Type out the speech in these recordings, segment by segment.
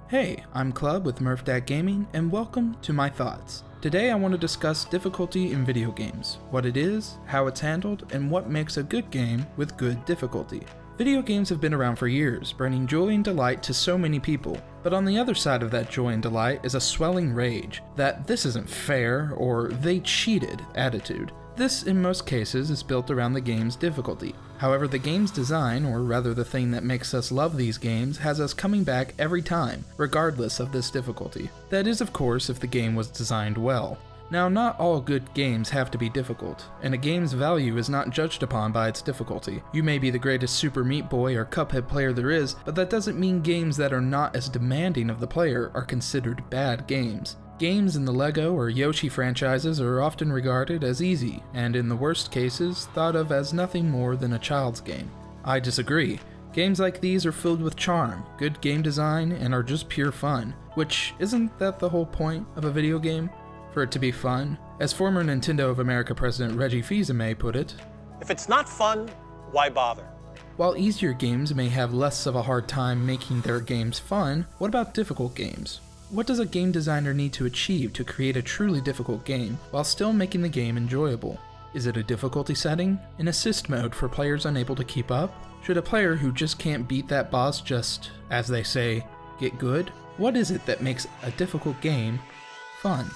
Hey, I'm Klubb with MURPHGAM and welcome to my thoughts. Today I want to discuss difficulty in video games, what it is, how it's handled, and what makes a good game with good difficulty. Video games have been around for years, bringing joy and delight to so many people, but on the other side of that joy and delight is a swelling rage that this isn't fair or they cheated attitude. This, in most cases, is built around the game's difficulty. However, the game's design, or rather the thing that makes us love these games, has us coming back every time, regardless of this difficulty. That is, of course, if the game was designed well. Now, not all good games have to be difficult, and a game's value is not judged upon by its difficulty. You may be the greatest Super Meat Boy or Cuphead player there is, but that doesn't mean games that are not as demanding of the player are considered bad games. Games in the Lego or Yoshi franchises are often regarded as easy, and in the worst cases, thought of as nothing more than a child's game. I disagree. Games like these are filled with charm, good game design, and are just pure fun. Which, isn't that the whole point of a video game? For it to be fun? As former Nintendo of America President Reggie Fils-Aimé put it, "If it's not fun, why bother?" While easier games may have less of a hard time making their games fun, what about difficult games? What does a game designer need to achieve to create a truly difficult game while still making the game enjoyable? Is it a difficulty setting? An assist mode for players unable to keep up? Should a player who just can't beat that boss just, as they say, get good? What is it that makes a difficult game fun?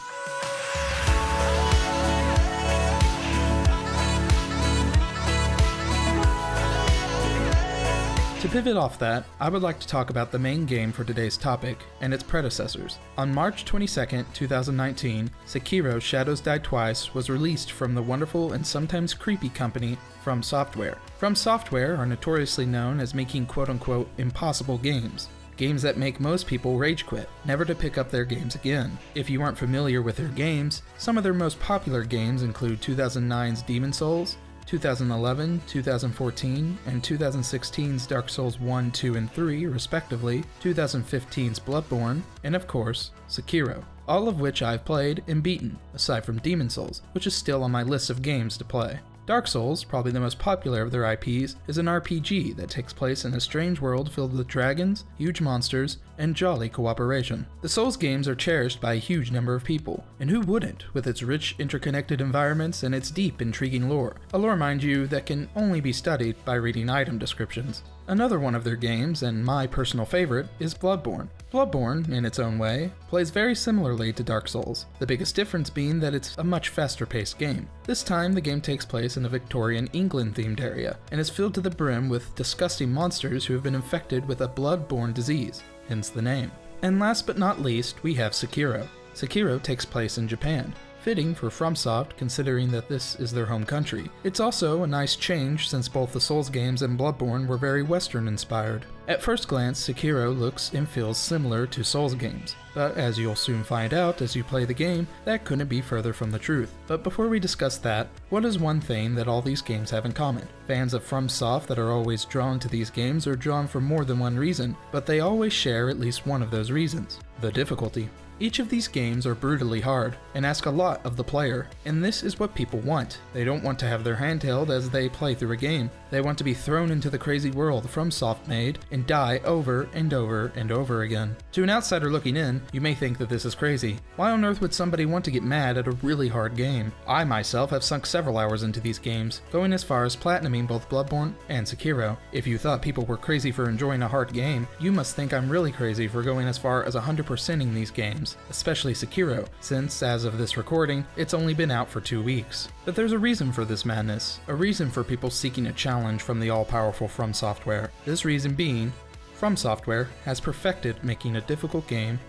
To pivot off that, I would like to talk about the main game for today's topic, and its predecessors. On March 22, 2019, Sekiro Shadows Die Twice was released from the wonderful and sometimes creepy company From Software. From Software are notoriously known as making quote-unquote impossible games. Games that make most people rage quit, never to pick up their games again. If you aren't familiar with their games, some of their most popular games include 2009's Demon's Souls, 2011, 2014, and 2016's Dark Souls 1, 2, and 3, respectively, 2015's Bloodborne, and of course, Sekiro, all of which I've played and beaten, aside from Demon's Souls, which is still on my list of games to play. Dark Souls, probably the most popular of their IPs, is an RPG that takes place in a strange world filled with dragons, huge monsters, and jolly cooperation. The Souls games are cherished by a huge number of people, and who wouldn't, with its rich, interconnected environments and its deep, intriguing lore. A lore, mind you, that can only be studied by reading item descriptions. Another one of their games, and my personal favorite, is Bloodborne. Bloodborne, in its own way, plays very similarly to Dark Souls, the biggest difference being that it's a much faster-paced game. This time, the game takes place in a Victorian England-themed area, and is filled to the brim with disgusting monsters who have been infected with a blood-borne disease, hence the name. And last but not least, we have Sekiro. Sekiro takes place in Japan. Fitting for FromSoft considering that this is their home country. It's also a nice change since both the Souls games and Bloodborne were very Western inspired. At first glance, Sekiro looks and feels similar to Souls games, but as you'll soon find out as you play the game, that couldn't be further from the truth. But before we discuss that, what is one thing that all these games have in common? Fans of FromSoft that are always drawn to these games are drawn for more than one reason, but they always share at least one of those reasons: the difficulty. Each of these games are brutally hard, and ask a lot of the player, and this is what people want. They don't want to have their hand held as they play through a game. They want to be thrown into the crazy world FromSoft made, and die over and over and over again. To an outsider looking in, you may think that this is crazy. Why on earth would somebody want to get mad at a really hard game? I myself have sunk several hours into these games, going as far as platinuming both Bloodborne and Sekiro. If you thought people were crazy for enjoying a hard game, you must think I'm really crazy for going as far as 100%ing these games, especially Sekiro, since, as of this recording, it's only been out for 2 weeks. But there's a reason for this madness, a reason for people seeking a challenge from the all-powerful From Software. This reason being, From Software has perfected making a difficult game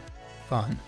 fun.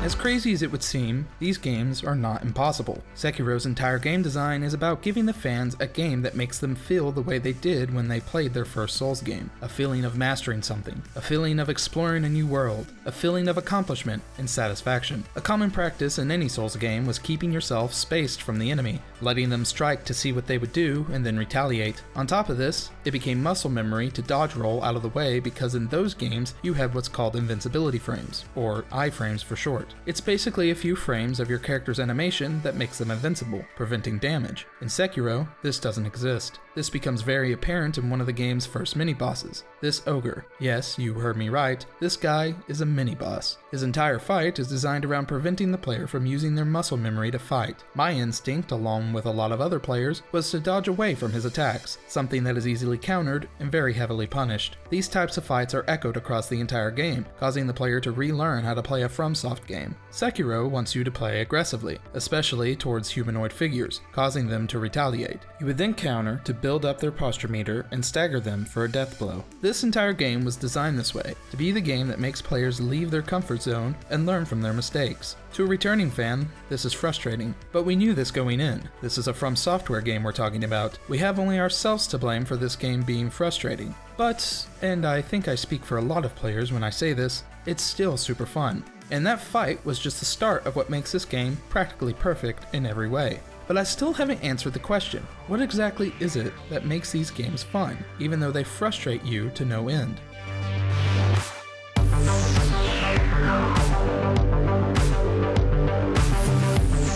As crazy as it would seem, these games are not impossible. Sekiro's entire game design is about giving the fans a game that makes them feel the way they did when they played their first Souls game. A feeling of mastering something, a feeling of exploring a new world, a feeling of accomplishment and satisfaction. A common practice in any Souls game was keeping yourself spaced from the enemy, letting them strike to see what they would do and then retaliate. On top of this, it became muscle memory to dodge roll out of the way because in those games you had what's called invincibility frames, or iframes for short. It's basically a few frames of your character's animation that makes them invincible, preventing damage. In Sekiro, this doesn't exist. This becomes very apparent in one of the game's first mini-bosses. This ogre. Yes, you heard me right, this guy is a mini-boss. His entire fight is designed around preventing the player from using their muscle memory to fight. My instinct, along with a lot of other players, was to dodge away from his attacks, something that is easily countered and very heavily punished. These types of fights are echoed across the entire game, causing the player to relearn how to play a FromSoft game. Sekiro wants you to play aggressively, especially towards humanoid figures, causing them to retaliate. You would then counter to build up their posture meter and stagger them for a death blow. This entire game was designed this way, to be the game that makes players leave their comfort zone and learn from their mistakes. To a returning fan, this is frustrating, but we knew this going in. This is a From Software game we're talking about. We have only ourselves to blame for this game being frustrating. But, and I think I speak for a lot of players when I say this, it's still super fun. And that fight was just the start of what makes this game practically perfect in every way. But I still haven't answered the question, what exactly is it that makes these games fun, even though they frustrate you to no end?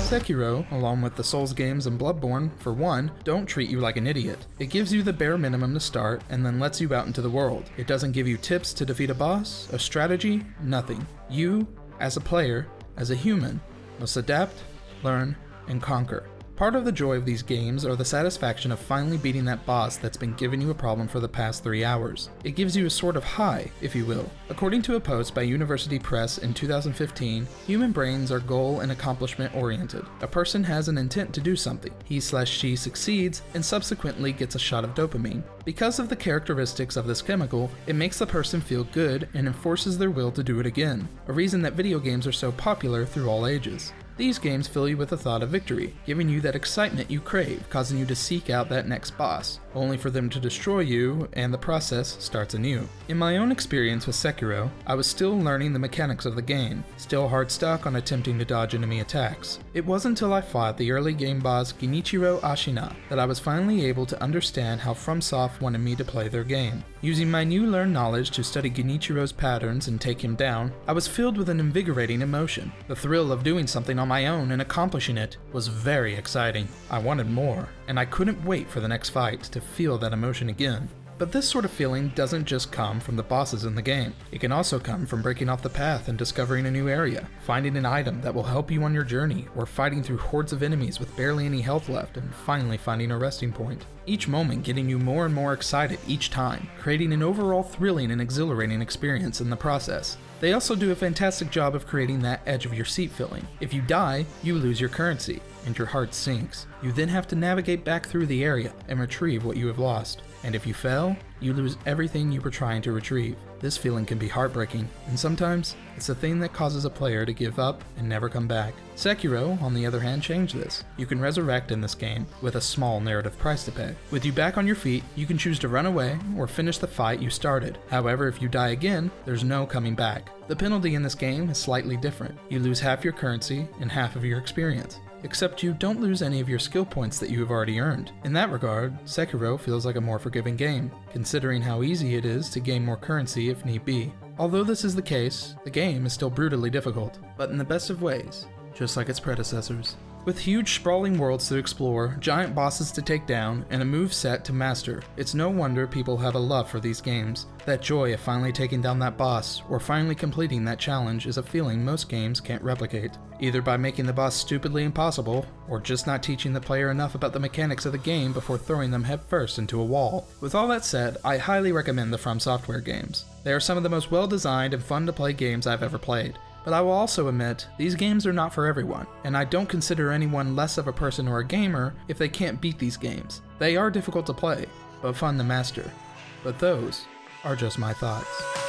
Sekiro, along with the Souls games and Bloodborne, for one, don't treat you like an idiot. It gives you the bare minimum to start and then lets you out into the world. It doesn't give you tips to defeat a boss, a strategy, nothing. You, as a player, as a human, must adapt, learn, and conquer. Part of the joy of these games are the satisfaction of finally beating that boss that's been giving you a problem for the past 3 hours. It gives you a sort of high, if you will. According to a post by University Press in 2015, human brains are goal and accomplishment oriented. A person has an intent to do something. He/she succeeds and subsequently gets a shot of dopamine. Because of the characteristics of this chemical, it makes the person feel good and enforces their will to do it again, a reason that video games are so popular through all ages. These games fill you with the thought of victory, giving you that excitement you crave, causing you to seek out that next boss, only for them to destroy you, and the process starts anew. In my own experience with Sekiro, I was still learning the mechanics of the game, still hard stuck on attempting to dodge enemy attacks. It wasn't until I fought the early game boss Genichiro Ashina that I was finally able to understand how FromSoft wanted me to play their game. Using my new learned knowledge to study Genichiro's patterns and take him down, I was filled with an invigorating emotion. The thrill of doing something on my own and accomplishing it was very exciting. I wanted more, and I couldn't wait for the next fight to feel that emotion again. But this sort of feeling doesn't just come from the bosses in the game. It can also come from breaking off the path and discovering a new area, finding an item that will help you on your journey, or fighting through hordes of enemies with barely any health left and finally finding a resting point. Each moment getting you more and more excited each time, creating an overall thrilling and exhilarating experience in the process. They also do a fantastic job of creating that edge of your seat feeling. If you die, you lose your currency, and your heart sinks. You then have to navigate back through the area and retrieve what you have lost. And if you fail, you lose everything you were trying to retrieve. This feeling can be heartbreaking, and sometimes it's the thing that causes a player to give up and never come back. Sekiro, on the other hand, changed this. You can resurrect in this game with a small narrative price to pay. With you back on your feet, you can choose to run away or finish the fight you started. However, if you die again, there's no coming back. The penalty in this game is slightly different. You lose half your currency and half of your experience. Except you don't lose any of your skill points that you have already earned. In that regard, Sekiro feels like a more forgiving game, considering how easy it is to gain more currency if need be. Although this is the case, the game is still brutally difficult, but in the best of ways, just like its predecessors. With huge sprawling worlds to explore, giant bosses to take down, and a move set to master, it's no wonder people have a love for these games. That joy of finally taking down that boss, or finally completing that challenge, is a feeling most games can't replicate, either by making the boss stupidly impossible, or just not teaching the player enough about the mechanics of the game before throwing them headfirst into a wall. With all that said, I highly recommend the From Software games. They are some of the most well-designed and fun-to-play games I've ever played. But I will also admit, these games are not for everyone, and I don't consider anyone less of a person or a gamer if they can't beat these games. They are difficult to play, but fun to master. But those are just my thoughts.